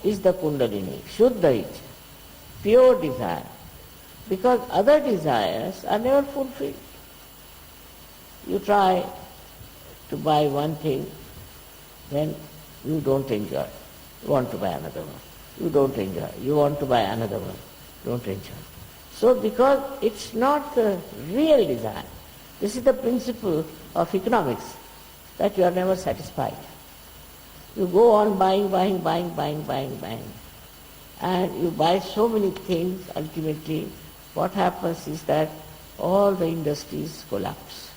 is the kundalini, shuddha icha, pure desire. Because other desires are never fulfilled. You try to buy one thing, then you don't enjoy. You want to buy another one. You don't enjoy. You want to buy another one. Don't enjoy. So because it's not the real desire. This is the principle of economics, that you are never satisfied. You go on buying. And you buy so many things, ultimately what happens is that all the industries collapse.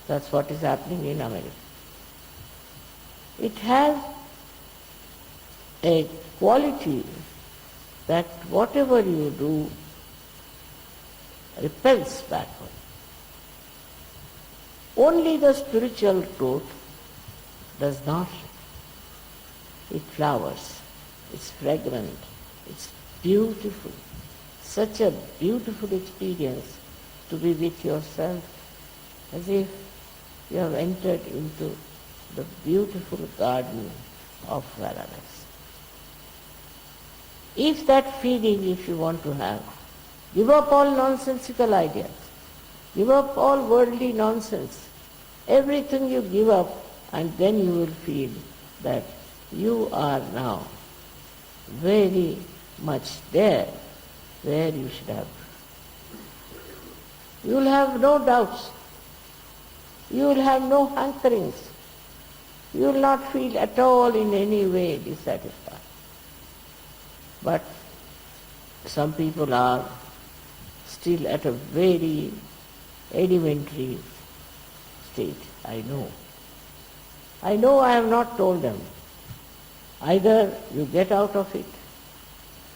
That's what is happening in America. It has a quality that whatever you do repels backward. Only the spiritual growth does not. It flowers, it's fragrant, it's beautiful. Such a beautiful experience to be with yourself, as if you have entered into the beautiful garden of paradise. If that feeling, if you want to have, give up all nonsensical ideas, give up all worldly nonsense. Everything you give up, and then you will feel that you are now very much there where you should have. You will have no doubts. You will have no hankerings. You will not feel at all in any way dissatisfied. But some people are still at a very elementary state. I know I have not told them. Either you get out of it,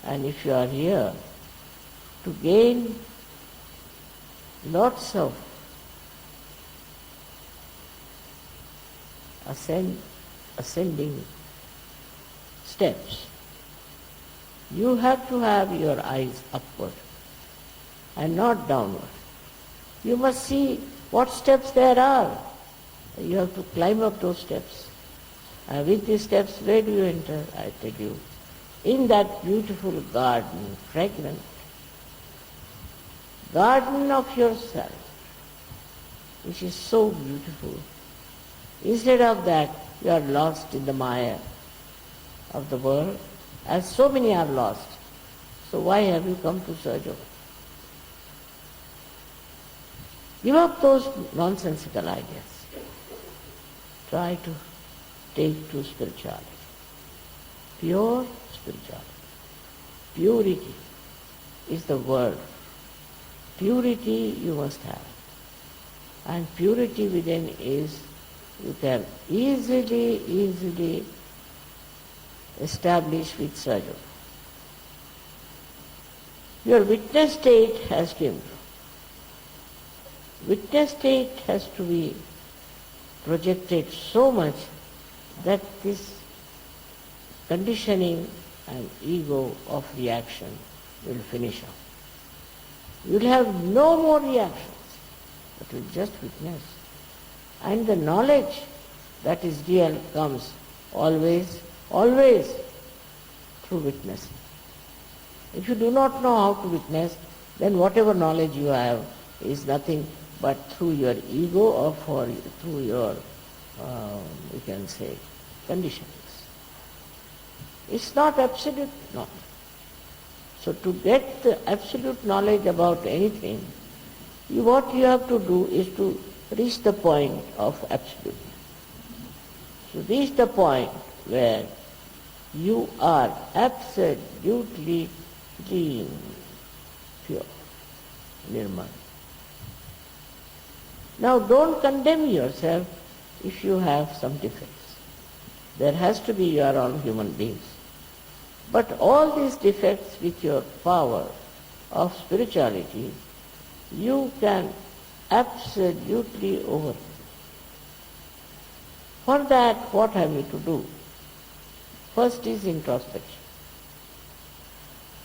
and if you are here to gain lots of ascending steps, you have to have your eyes upward and not downward. You must see what steps there are. You have to climb up those steps. And with these steps, where do you enter? I tell you, in that beautiful garden, fragrant garden of yourself, which is so beautiful. Instead of that, you are lost in the mire of the world, as so many are lost. So why have you come to search of? Give up those nonsensical ideas. Try to take to spirituality. Pure spirituality. Purity is the word. Purity you must have. And purity within is, you can easily establish with sadhana. Your witness state has to improve. Witness state has to be projected so much that this conditioning and ego of reaction will finish off. You will have no more reactions, but will just witness. And the knowledge that is real comes always through witnessing. If you do not know how to witness, then whatever knowledge you have is nothing but through your ego or through your, you can say, conditionings. It's not absolute knowledge. So to get the absolute knowledge about anything, what you have to do is to reach the point of absolute. So reach the point where you are absolutely clean, pure, nirmala. Now don't condemn yourself if you have some defects. There has to be, you are all human beings. But all these defects with your power of spirituality, you can absolutely overcome. For that, what have you to do? First is introspection.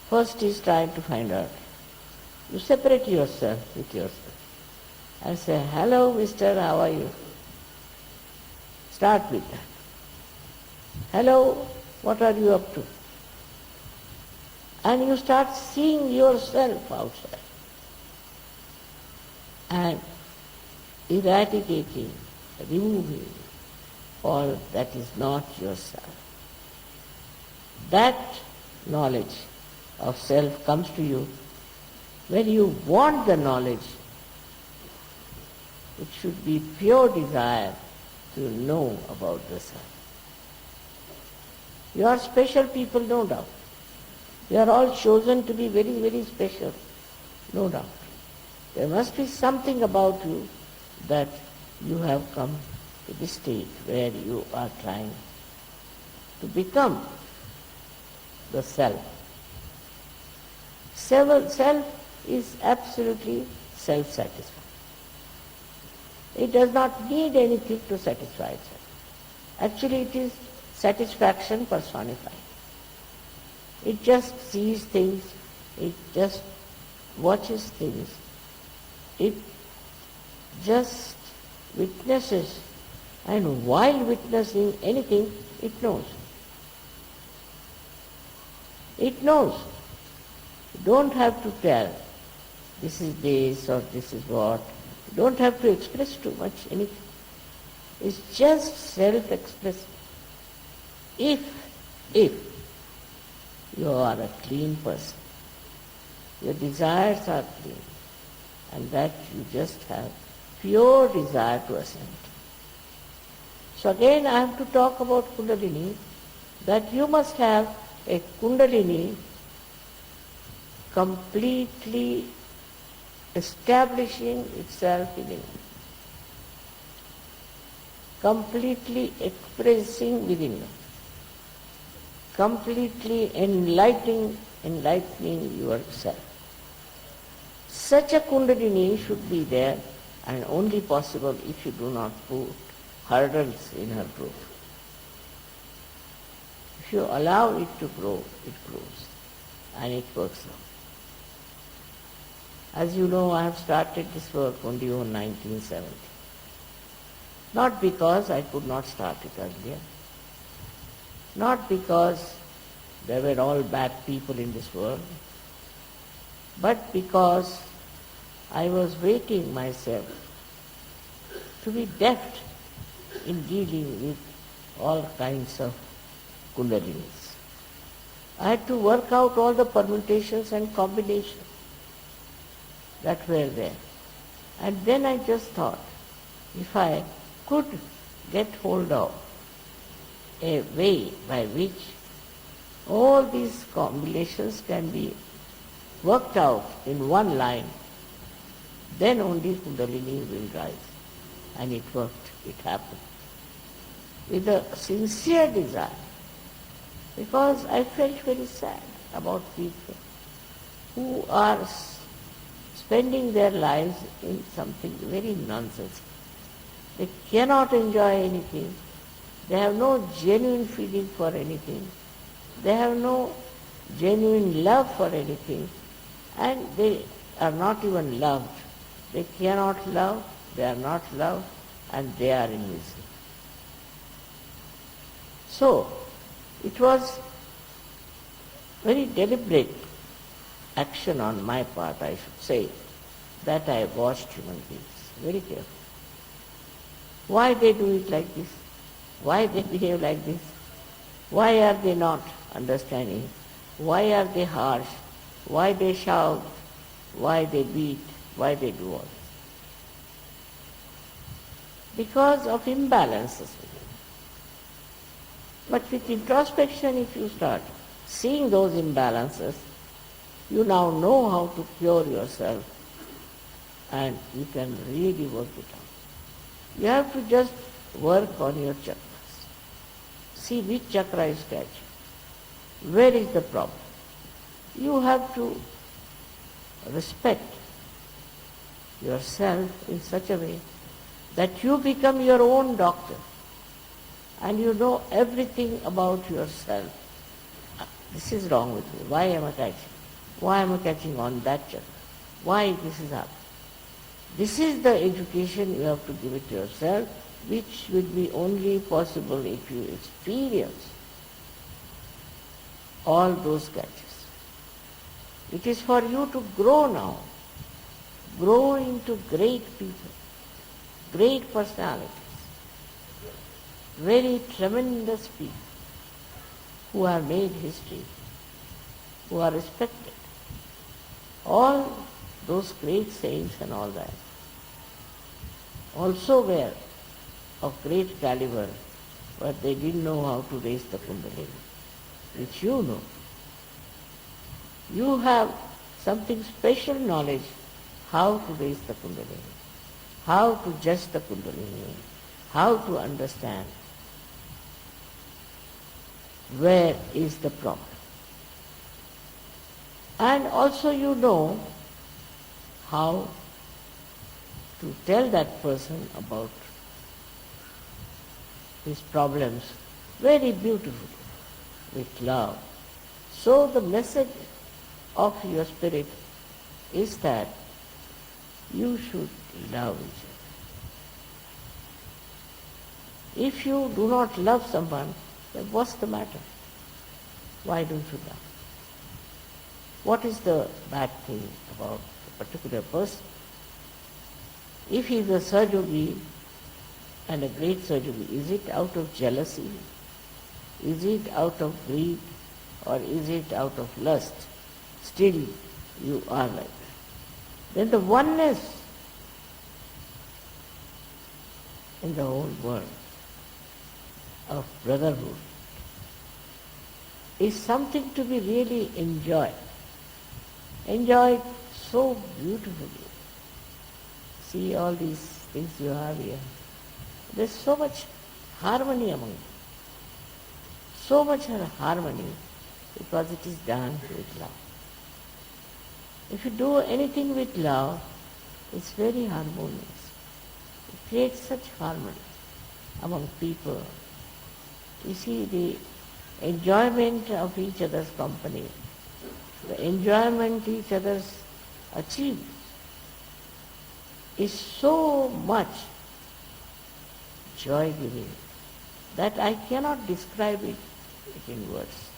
First is trying to find out. You separate yourself with yourself and say, hello, mister, how are you? Start with that. Hello, what are you up to? and you start seeing yourself outside and eradicating, removing all that is not yourself. That knowledge of self comes to you when you want the knowledge. It should be pure desire to know about the self. You are special people, no doubt. You are all chosen to be very, very special, no doubt. There must be something about you that you have come to the state where you are trying to become the self. Self is absolutely self-satisfied. It does not need anything to satisfy itself. Actually, it is satisfaction personified. It just sees things, it just watches things, it just witnesses, and while witnessing anything, it knows. It knows. You don't have to tell, this is this or this is what. You don't have to express too much anything. It's just self-expressing. If you are a clean person, your desires are clean, and that you just have pure desire to ascend. So again I have to talk about Kundalini, that you must have a Kundalini completely establishing itself within you, completely expressing within you, completely enlightening yourself. Such a Kundalini should be there, and only possible if you do not put hurdles in her growth. If you allow it to grow, it grows, and it works out. As you know, I have started this work only in 1970. Not because I could not start it earlier, not because there were all bad people in this world, but because I was waiting myself to be deft in dealing with all kinds of kundalinis. I had to work out all the permutations and combinations that were there. And then I just thought, if I could get hold of a way by which all these combinations can be worked out in one line, then only Kundalini will rise. And it worked, it happened. With a sincere desire, because I felt very sad about people who are spending their lives in something very nonsense. They cannot enjoy anything. They have no genuine feeling for anything. They have no genuine love for anything. And they are not even loved. They cannot love, they are not loved, and they are in misery. So, it was very deliberate action on my part, I should say, that I watched human beings very carefully. Why they do it like this? Why they behave like this? Why are they not understanding? Why are they harsh? Why they shout? Why they beat? Why they do all this? Because of imbalances. But with introspection, if you start seeing those imbalances, you now know how to cure yourself, and you can really work it out. You have to just work on your chakras. See which chakra is catching. Where is the problem? You have to respect yourself in such a way that you become your own doctor and you know everything about yourself. This is wrong with me. Why am I catching? Why am I catching on that chakra? Why this is happening? This is the education you have to give it to yourself, which will be only possible if you experience all those catches. It is for you to grow now. Grow into great people, great personalities, very tremendous people who have made history, who are respected. All those great saints and all that also were of great caliber, but they didn't know how to raise the kundalini, which you know. You have something special knowledge how to raise the kundalini, how to judge the kundalini, how to understand where is the problem. And also you know how to tell that person about his problems very beautifully, with love. So the message of your spirit is that you should love each other. If you do not love someone, then what's the matter? Why don't you love? What is the bad thing about a particular person? If he is a Sahajogi and a great Sahajogi, is it out of jealousy? Is it out of greed? Or is it out of lust? Still you are like that. Then the oneness in the whole world of brotherhood is something to be really enjoyed. Enjoyed so beautifully. See all these things you have here. There's so much harmony among them. So much harmony because it is done with love. If you do anything with love, it's very harmonious. It creates such harmony among people. You see, the enjoyment of each other's company, the enjoyment each other's achieve is so much joy-giving that I cannot describe it in words.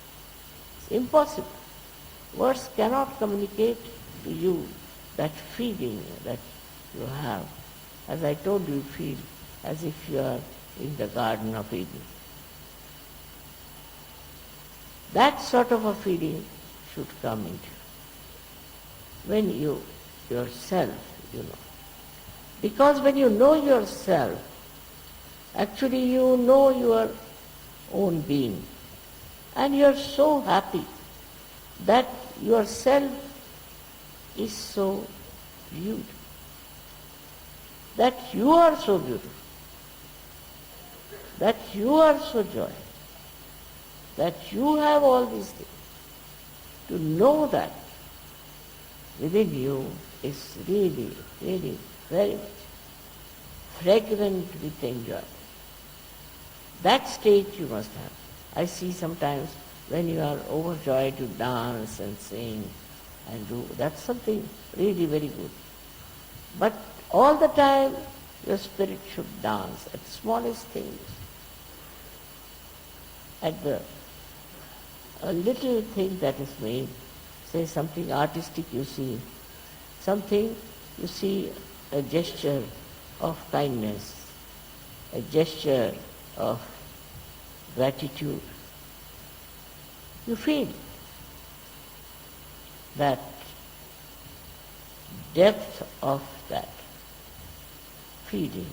It's impossible. Words cannot communicate to you that feeling that you have. As I told you, feel as if you are in the Garden of Eden. That sort of a feeling should come into you. When you yourself, you know. Because when you know yourself, actually you know your own being. And you are so happy that yourself is so beautiful. That you are so beautiful. That you are so joyous. That you have all these things. To know that within you is really, really very much fragrant with enjoyment. That state you must have. I see sometimes when you are overjoyed, you dance and sing and do. That's something really very good. But all the time your spirit should dance at the smallest things. At the a little thing that is made, say something artistic you see, something you see, a gesture of kindness, a gesture of gratitude. You feel that depth of that feeling